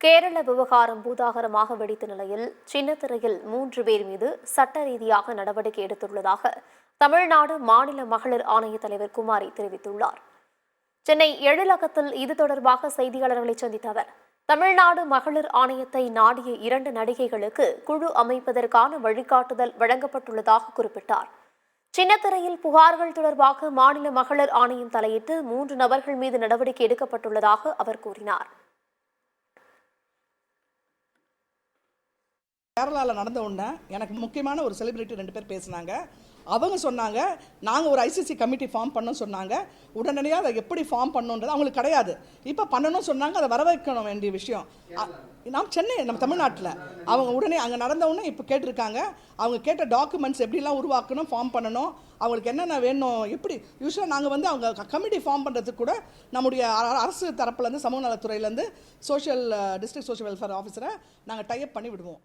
கேரள விவகாரம் பூதாகரமாக வெடித்த நிலையில் சின்னத்திரையில் 3 பேர் மீது சட்ட ரீதியாக நடவடிக்கை எடுத்துள்ளதாக தமிழ்நாடு மாநில மகளிர் ஆணைய தலைவர் குமாரி தெரிவித்துள்ளார். சென்னை எழிலகத்தில் இது தொடர்பாக செய்தியாளர்களை சந்தித்த அவர், தமிழ்நாடு மகளிர் ஆணையத்தை நாடிய 2 நடிகைகளுக்கு குழு அமைப்பதற்கான வழிகாட்டுதல் வழங்கப்பட்டுள்ளதாக குறிப்பிட்டார். சின்னத்திரையில் புகார்கள் தொடர்பாக மாநில மகளிர் ஆணையம் தலையிட்டு 3 நபர்கள் மீது நடவடிக்கை எடுக்கப்பட்டுள்ளதாக அவர் கூறினார். கேரளாவில் நடந்த உடனே எனக்கு முக்கியமான ஒரு செலிபிரிட்டி 2 பேர் பேசினாங்க. அவங்க சொன்னாங்க, நாங்கள் ஒரு ஐசிசி கமிட்டி ஃபார்ம் பண்ணோம் சொன்னாங்க. உடனடியாக அதை எப்படி ஃபார்ம் பண்ணணுன்றது அவங்களுக்கு கிடையாது. இப்போ பண்ணணும்னு சொன்னாங்க. அதை வரவேற்கணும் வேண்டிய விஷயம். நாம் சென்னை, நம்ம தமிழ்நாட்டில் அவங்க உடனே அங்கே நடந்த உடனே இப்போ கேட்டிருக்காங்க. அவங்க கேட்ட டாக்குமெண்ட்ஸ் எப்படிலாம் உருவாக்கணும், ஃபார்ம் பண்ணணும், அவங்களுக்கு என்னென்ன வேணும், எப்படி யூஸ்வலாக நாங்கள் அவங்க கமிட்டி ஃபார்ம் பண்ணுறதுக்கு கூட நம்முடைய அரசு தரப்புலேருந்து, சமூக நலத்துறையிலேருந்து டிஸ்ட்ரிக்ட் சோஷியல் வெல்ஃபேர் ஆஃபீஸரை நாங்கள் டைப் பண்ணி விடுவோம்.